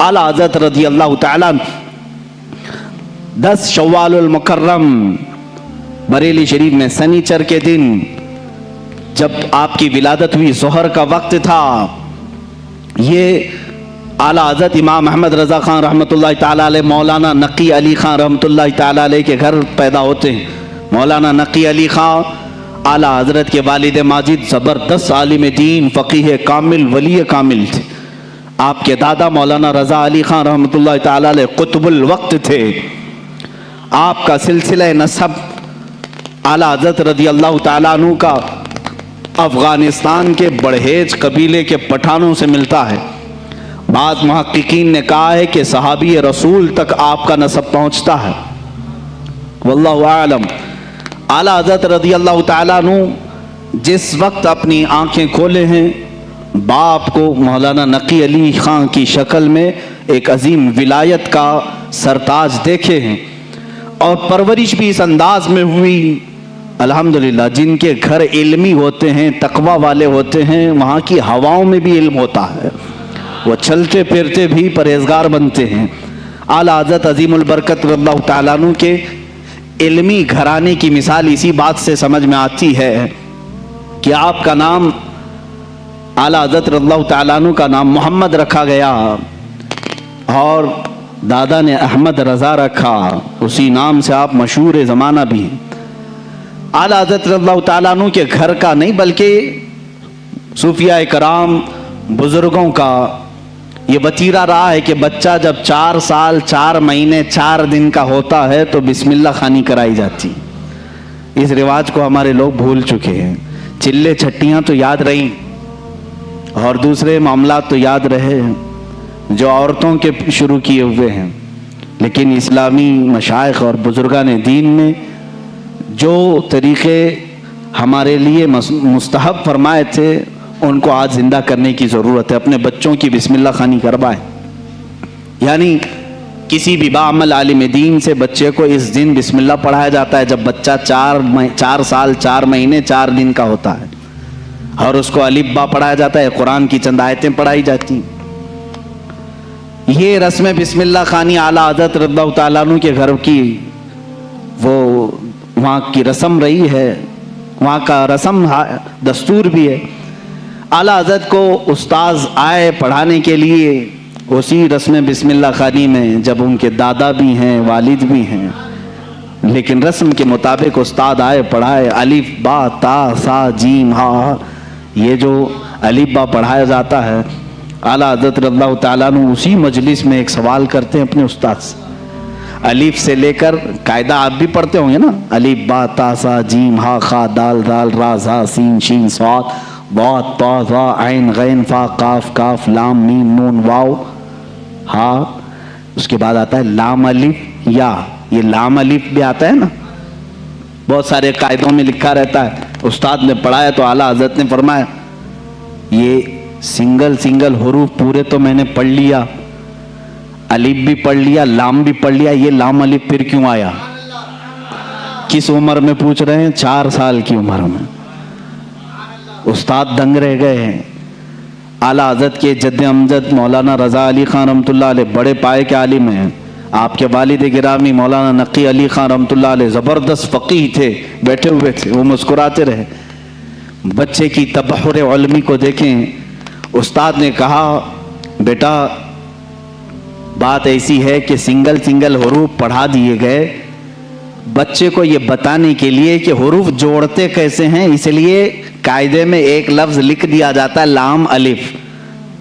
आला हज़रत रज़ी अल्लाह ताला 10 शव्वाल मुकर्रम बरेली शरीफ में शनिचर के दिन जब आपकी विलादत हुई, ज़ोहर का वक्त था, ये आला हज़रत इमाम अहमद रज़ा ख़ान रहमतुल्लाहि ताला अलैह मौलाना नकी अली ख़ान रहमतुल्लाहि ताला अलैह के घर पैदा होते हैं। मौलाना नकी अली ख़ान आला हज़रत के वालिद माजिद ज़बरदस्त आलिम दीन, फ़क़ीह कामिल, वली कामिल थे। आपके दादा मौलाना रज़ा अली ख़ान रहमतुल्लाहि ताला अलैह कुतुबुल वक्त थे। आपका सिलसिला नसब आला हज़रत रज़ी अल्लाह ताला अन्हु का अफ़गानिस्तान के बड़हेज कबीले के पठानों से मिलता है। बाद मुहक्किकीन ने कहा है कि सहाबी रसूल तक आपका नसब पहुँचता है। वल्लाहु आलम। आला हज़रत रज़ी अल्लाह ताला अन्हु जिस वक्त अपनी आंखें खोले हैं, बाप को मौलाना नकी अली ख़ान की शक्ल में एक अजीम विलायत का सरताज देखे हैं और परवरिश भी इस अंदाज में हुई। अल्हम्दुलिल्लाह, जिनके घर इल्मी होते हैं, तकवा वाले होते हैं, वहाँ की हवाओं में भी इल्म होता है, वो चलते फिरते भी परहेजगार बनते हैं। आला हज़रत अजीमुल बरकत रज़ियल्लाहु ताला अन्हु के इल्मी घराने की मिसाल इसी बात से समझ में आती है कि आपका नाम आला हज़रत रज़ियल्लाहु ताला अन्हु का नाम मोहम्मद रखा गया और दादा ने अहमद रज़ा रखा, उसी नाम से आप मशहूर ज़माना भी हैं। आला हज़रत रज़ियल्लाहु ताला अन्हु के घर का नहीं बल्कि सूफिया कराम बुज़ुर्गों का ये वतीरा रहा है कि बच्चा जब 4 साल 4 महीने 4 दिन का होता है तो बिस्मिल्लाह खानी कराई जाती। इस रिवाज को हमारे लोग भूल चुके हैं। चिल्ले छट्टियाँ तो याद रहीं और दूसरे मामला तो याद रहे जो औरतों के शुरू किए हुए हैं, लेकिन इस्लामी मशाइख और बुजुर्गान दीन ने जो तरीक़े हमारे लिए मुस्तहब फरमाए थे उनको आज ज़िंदा करने की ज़रूरत है। अपने बच्चों की बिस्मिल्लाह खानी करवाएं। यानी किसी भी बाअमल आलिम दीन से बच्चे को इस दिन बिस्मिल्लाह पढ़ाया जाता है जब बच्चा 4 साल 4 महीने 4 दिन का होता है, और उसको अलिफ बा पढ़ाया जाता है, कुरान की चंद आयतें पढ़ाई जाती। ये रस्म बिस्मिल्लाह खानी आला हज़रत रज़ियल्लाहु ताला अन्हु के घर की वो वहाँ की रस्म रही है, वहाँ का रस्म दस्तूर भी है। आला हज़रत को उस्ताद आए पढ़ाने के लिए उसी रस्म बिस्मिल्लाह खानी में, जब उनके दादा भी हैं वालिद भी हैं, लेकिन रस्म के मुताबिक उस्ताद आए पढ़ाए। अलिफ बा ता सा जीम हा, ये जो अलिफ बा पढ़ाया जाता है, आला हज़रत रज़ियल्लाहु ताला अन्हु उसी मजलिस में एक सवाल करते हैं अपने उस्ताद से। अलिफ से लेकर कायदा आप भी पढ़ते होंगे ना, अलिफ बा ता सा जीम हा खा दाल दाल रा झा सीन शीन स्वाद बहुत ता ज़ा ऐन गैन फा काफ काफ लाम मीम नून वाव हा। उसके बाद आता है लाम अलिफ या, ये लाम अलिफ भी आता है ना, बहुत सारे कायदों में लिखा रहता है। उस्ताद ने पढ़ाया तो आला हज़रत ने फरमाया ये सिंगल हुरूफ पूरे तो मैंने पढ़ लिया, अलिफ भी पढ़ लिया, लाम भी पढ़ लिया, ये लाम अलिफ फिर क्यों आया? किस उम्र में पूछ रहे हैं? 4 साल की उम्र में। उस्ताद दंग रह गए हैं। आला हज़रत के जद्द अमजद मौलाना रज़ा अली ख़ान रहमतुल्लाह अलैह बड़े पाए के आलिम हैं। आपके वालिद गिरामी मौलाना नकी अली ख़ान रहमतुल्लाह अलैह ज़बरदस्त फ़क़ीह थे, बैठे हुए थे, वो मुस्कुराते रहे। बच्चे की तबहुर इल्मी को देखें। उस्ताद ने कहा बेटा बात ऐसी है कि सिंगल हुरूफ पढ़ा दिए गए, बच्चे को ये बताने के लिए कि हुरूफ जोड़ते कैसे हैं, इसलिए कायदे में एक लफ्ज़ लिख दिया जाता है लाम अलिफ,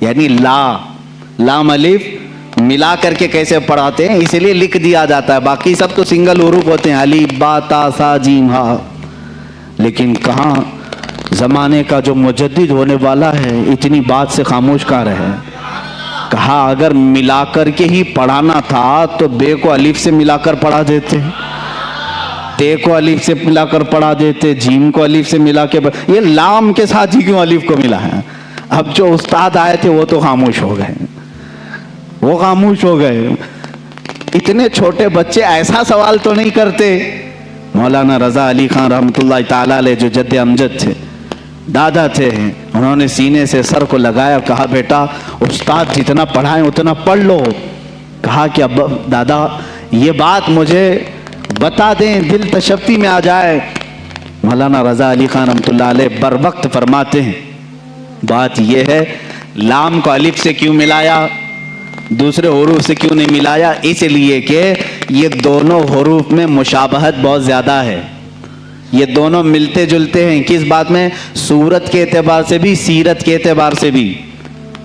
यानी लाम अलिफ मिला करके कैसे पढ़ाते हैं इसलिए लिख दिया जाता है। बाकी सब तो सिंगल हुरूफ होते हैं, अलिफ बा ता सा जीम हा। लेकिन कहाँ ज़माने का जो मुजद्दिद होने वाला है इतनी बात से खामोश का रहे। कहा अगर मिलाकर के ही पढ़ाना था तो बे को अलिफ से मिलाकर पढ़ा देते, ते को अलिफ से मिलाकर पढ़ा देते, जीम को अलिफ से मिला के, ये लाम के साथ ही क्यों अलिफ को मिला है? अब जो उस्ताद आए थे वो तो खामोश हो गए, वो खामोश हो गए। इतने छोटे बच्चे ऐसा सवाल तो नहीं करते। मौलाना रज़ा अली ख़ान रहमतुल्लाह ताला अलैह जो जद्द अमजद थे, दादा थे, उन्होंने सीने से सर को लगाया, कहा बेटा उस्ताद जितना पढ़ाएं उतना पढ़ लो। कहा कि अब दादा ये बात मुझे बता दें, दिल तशफ्फी में आ जाए। मौलाना रज़ा अली खान रहमतुल्लाह अलैह बर वक्त फरमाते हैं, बात ये है लाम को अलिफ से क्यों मिलाया, दूसरे हुरूफ से क्यों नहीं मिलाया? इसलिए कि ये दोनों हुरूफ में मुशाबहत बहुत ज़्यादा है, ये दोनों मिलते जुलते हैं। किस बात में? सूरत के एतबार से भी, सीरत के एतबार से भी।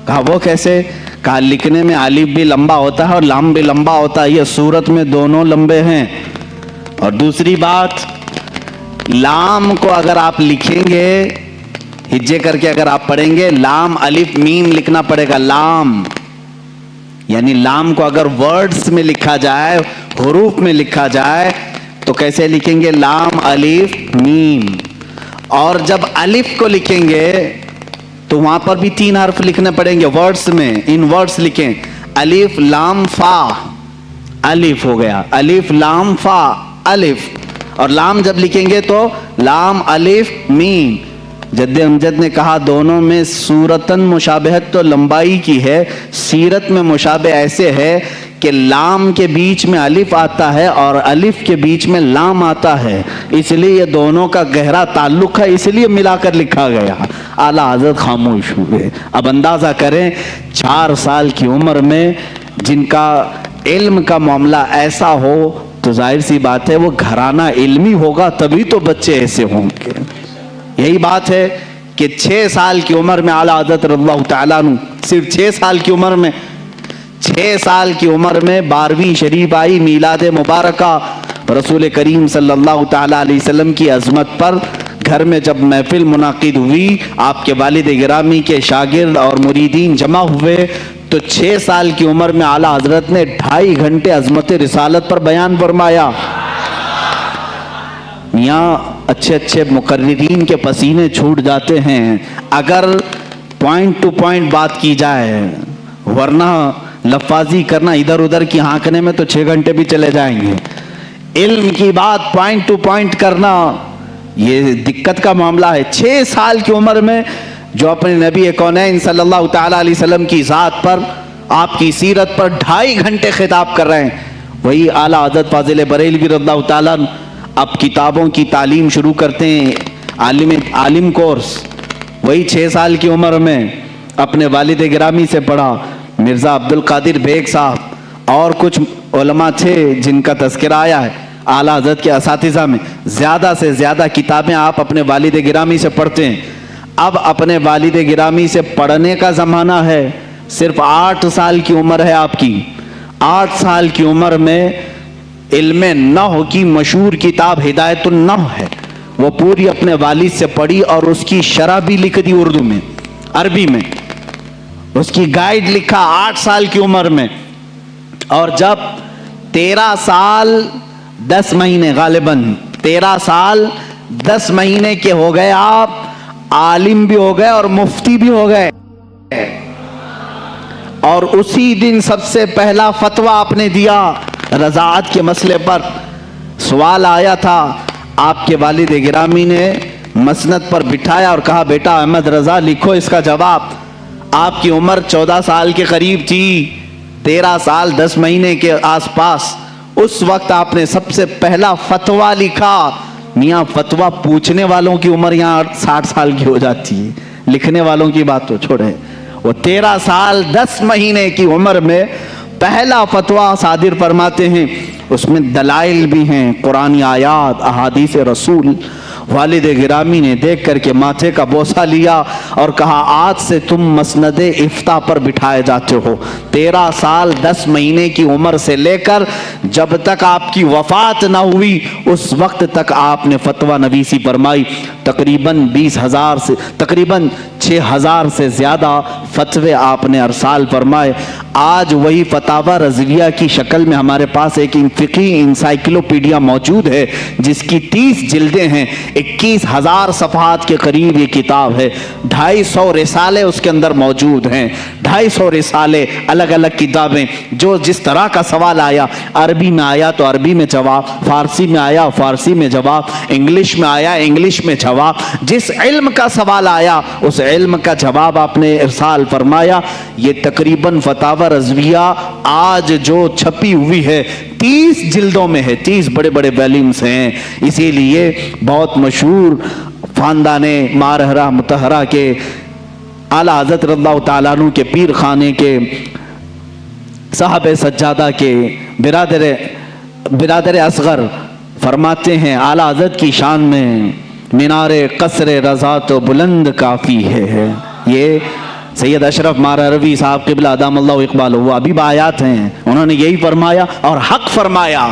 कहा वो कैसे? कहा लिखने में अलिफ भी लंबा होता है और लाम भी लंबा होता है, ये सूरत में दोनों लंबे हैं। और दूसरी बात, लाम को अगर आप लिखेंगे हिज्जे करके, अगर आप पढ़ेंगे लाम अलिफ मीम लिखना पड़ेगा, लाम। यानी लाम को अगर वर्ड्स में लिखा जाए, हुरूफ में लिखा जाए तो कैसे लिखेंगे? लाम अलिफ मीम। और जब अलिफ को लिखेंगे तो वहां पर भी 3 हर्फ लिखने पड़ेंगे वर्ड्स में, इन वर्ड्स लिखें, अलिफ लाम फा, अलिफ हो गया, अलिफ लाम फा अलिफ। और लाम जब लिखेंगे तो लाम अलिफ मीम। जद्द अमजद ने कहा दोनों में सूरतन मुशाबहत तो लंबाई की है, सीरत में मुशाबह ऐसे है कि लाम के बीच में अलिफ आता है और अलिफ के बीच में लाम आता है, इसलिए ये दोनों का गहरा ताल्लुक है, इसलिए मिलाकर लिखा गया। आला हज़रत खामोश हुए। अब अंदाज़ा करें 4 साल की उम्र में जिनका इल्म का मामला ऐसा हो तो जाहिर सी बात है वो घराना इल्मी होगा, तभी तो बच्चे ऐसे होंगे। यही बात है कि 6 साल की उम्र में आला हज़रत रज़ियल्लाहु तआला अन्हु, सिर्फ 6 साल की उम्र में, 6 साल की उम्र में 12वीं शरीफ आई, मीलाद मुबारका रसूल करीम सल्लल्लाहु तआला अलैहि वसल्लम की अज़मत पर। घर में जब महफिल मुनाकिद हुई, आपके वालिद गिरामी के शागिर्द और मुरीदीन जमा हुए, तो 6 साल की उम्र में आला हज़रत ने 2.5 घंटे अज़मत रिसालत पर बयान फरमाया। यहाँ अच्छे अच्छे मुकर्रिरीन के पसीने छूट जाते हैं अगर पॉइंट टू पॉइंट बात की जाए, वरना लफाजी करना इधर उधर की हाँकने में तो 6 घंटे भी चले जाएंगे। इल्म की बात पॉइंट टू पॉइंट करना ये दिक्कत का मामला है। 6 साल की उम्र में जो अपने नबी कौनैन सल्लल्लाहु तआला अलैहि वसल्लम की ज़ात पर, आपकी सीरत पर 2.5 घंटे खिताब कर रहे हैं, वही आला हज़रत फाज़िल बरेलवी रज़ियल्लाहु तआला अब किताबों की तालीम शुरू करते हैं, आलिम कोर्स। वही 6 साल की उम्र में अपने वालिद गिरामी से पढ़ा, मिर्ज़ा अब्दुल कादिर बेग साहब और कुछ उलमा थे जिनका तज़किरा आया है आला हज़रत के असातिज़ा में। ज़्यादा से ज़्यादा किताबें आप अपने वालिद गिरामी से पढ़ते हैं। अब अपने वालिद गिरामी से पढ़ने का ज़माना है। सिर्फ 8 साल की उम्र है आपकी, 8 साल की उम्र में इल्मे नहव की मशहूर किताब हिदायतुन नहव है, वो पूरी अपने वालिद से पढ़ी और उसकी शरह भी लिख दी उर्दू में, अरबी में, उसकी गाइड लिखा 8 साल की उम्र में। और जब 13 साल 10 महीने, गालिबन 13 साल 10 महीने के हो गए, आप आलिम भी हो गए और मुफ्ती भी हो गए। और उसी दिन सबसे पहला फतवा आपने दिया रज़ाअत के मसले पर। सवाल आया था, आपके वालिद गिरामी ने मसनद पर बिठाया और कहा बेटा अहमद रज़ा लिखो इसका जवाब। आपकी उम्र 14 साल के करीब थी, 13 साल 10 महीने के आसपास। उस वक्त आपने सबसे पहला फतवा लिखा। मियाँ फतवा पूछने वालों की उम्र यहाँ 60 साल की हो जाती है, लिखने वालों की बात तो छोड़े। वो 13 साल 10 महीने की उम्र में पहला फतवा सादिर फरमाते हैं, उसमें दलाइल भी हैं, कुरानी आयात, अहादीस रसूल। वालिद गिरामी ने देख करके माथे का बोसा लिया और कहा आज से तुम मसनद इफ्ता पर बिठाए जाते हो। 13 साल 10 महीने की उम्र से लेकर जब तक आपकी वफात ना हुई उस वक्त तक आपने फतवा नवीसी फरमाई। तकरीबन 20,000 से तकरीबन 6000 سے زیادہ فتوے آپ نے ارسال فرمائے. آج وہی فتاوا رضویہ کی شکل میں ہمارے پاس ایک فقہی انسائکلوپیڈیا موجود ہے جس کی 30 جلدیں ہیں, 21,000 صفحات کے قریب یہ کتاب ہے. 250 رسالے اس کے اندر موجود ہیں, 250 رسالے, الگ الگ کتابیں. جو جس طرح کا سوال آیا, عربی میں آیا تو عربی میں جواب, فارسی میں آیا فارسی میں جواب, انگلش میں آیا انگلش میں جواب. جس علم کا سوال آیا اس علم کا جواب آپ نے ارسال فرمایا. یہ تقریباً فتاوا رضویہ آج جو چھپی ہوئی ہے 30 جلدوں میں ہے, 30 بڑے بڑے ویلیومز ہیں. اسی لیے بہت مشہور خاندان مارہرہ مطہرہ کے اعلیٰ حضرت رضی اللہ تعالیٰ عنہ کے پیر خانے کے صاحب سجادہ کے برادر اصغر فرماتے ہیں اعلیٰ حضرت کی شان میں مینار قصر رضا تو بلند کافی ہے. یہ سید اشرف مارہروی صاحب قبلہ ادام اللہ اقبال وہ ابھی آیات ہیں, انہوں نے یہی فرمایا اور حق فرمایا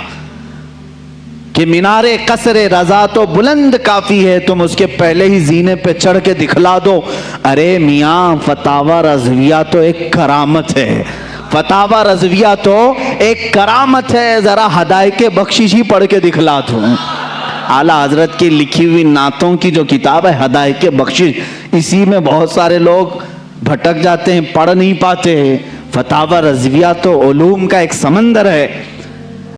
کہ مینار قصر رضا تو بلند کافی ہے, تم اس کے پہلے ہی زینے پہ چڑھ کے دکھلا دو. ارے میاں فتاوا رضویہ تو ایک کرامت ہے, فتاوا رضویہ تو ایک کرامت ہے, ذرا ہدایت بخشش ہی پڑھ کے دکھلا دو. اعلیٰ حضرت کی لکھی ہوئی نعتوں کی جو کتاب ہے ہدایت بخشش, اسی میں بہت سارے لوگ بھٹک جاتے ہیں, پڑھ نہیں پاتے. فتاوا رضویہ تو علوم کا ایک سمندر ہے.